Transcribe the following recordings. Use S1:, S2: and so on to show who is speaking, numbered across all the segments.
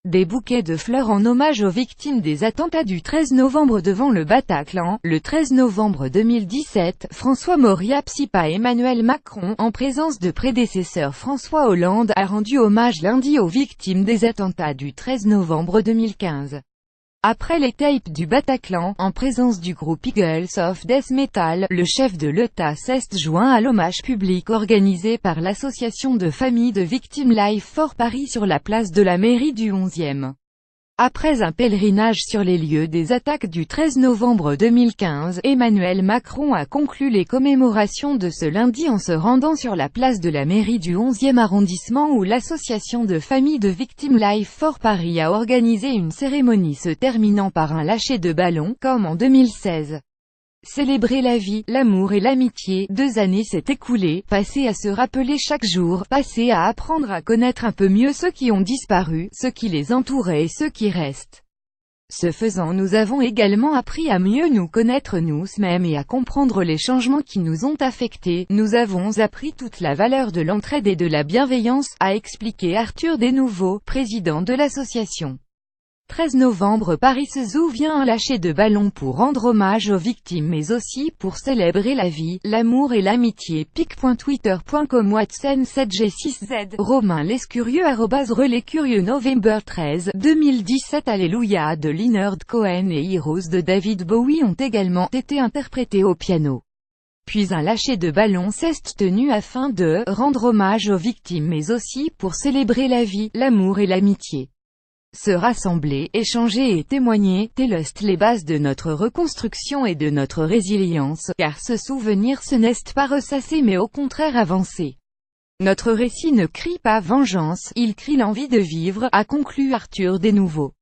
S1: Des bouquets de fleurs en hommage aux victimes des attentats du 13 novembre devant le Bataclan. Le 13 novembre 2017, François Mauriac Psypa Emmanuel Macron, en présence de prédécesseur François Hollande, a rendu hommage lundi aux victimes des attentats du 13 novembre 2015. Après les tapes du Bataclan, en présence du groupe Eagles of Death Metal, le chef de l'État s'est joint à l'hommage public organisé par l'association de familles de victimes Life for Paris sur la place de la mairie du 11e. Après un pèlerinage sur les lieux des attaques du 13 novembre 2015, Emmanuel Macron a conclu les commémorations de ce lundi en se rendant sur la place de la mairie du 11e arrondissement où l'association de familles de victimes Life for Paris a organisé une cérémonie se terminant par un lâcher de ballon, comme en 2016. Célébrer la vie, l'amour et l'amitié, 2 années s'est écoulées, passées à se rappeler chaque jour, passées à apprendre à connaître un peu mieux ceux qui ont disparu, ceux qui les entouraient et ceux qui restent. Ce faisant, nous avons également appris à mieux nous connaître nous-mêmes et à comprendre les changements qui nous ont affectés. Nous avons appris toute la valeur de l'entraide et de la bienveillance, a expliqué Arthur Desnouveaux, président de l'association. 13 novembre, Paris se souvient, un lâcher de ballon pour rendre hommage aux victimes mais aussi pour célébrer la vie, l'amour et l'amitié. pic.twitter.com Watson 7G6Z Romain Lescurieux @relescurieux November 13, 2017 Alléluia de Leonard Cohen et Heroes de David Bowie ont également été interprétés au piano. Puis un lâcher de ballon s'est tenu afin de rendre hommage aux victimes mais aussi pour célébrer la vie, l'amour et l'amitié. Se rassembler, échanger et témoigner, telles les bases de notre reconstruction et de notre résilience, car se souvenir ce n'est pas ressasser mais au contraire avancer. Notre récit ne crie pas vengeance, il crie l'envie de vivre, a conclu Arthur Desnouveaux.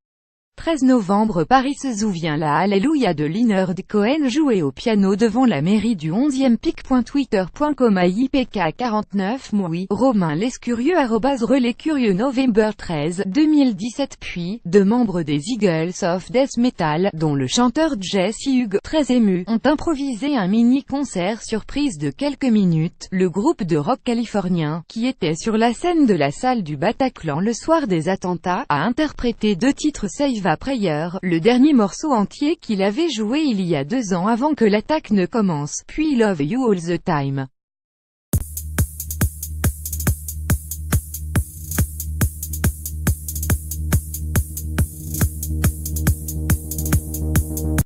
S1: 13 novembre, Paris se souvient, la Alléluia de Leonard Cohen joué au piano devant la mairie du 11e. pic.twitter.com AIPK 49 Moui, Romain Lescurieux @relescurieux November 13, 2017 Puis, 2 membres des Eagles of Death Metal, dont le chanteur Jesse Hughes, très ému, ont improvisé un mini-concert surprise de quelques minutes. Le groupe de rock californien, qui était sur la scène de la salle du Bataclan le soir des attentats, a interprété 2 titres Save a Prayer, le dernier morceau entier qu'il avait joué il y a 2 ans avant que l'attaque ne commence, puis Love You All the Time.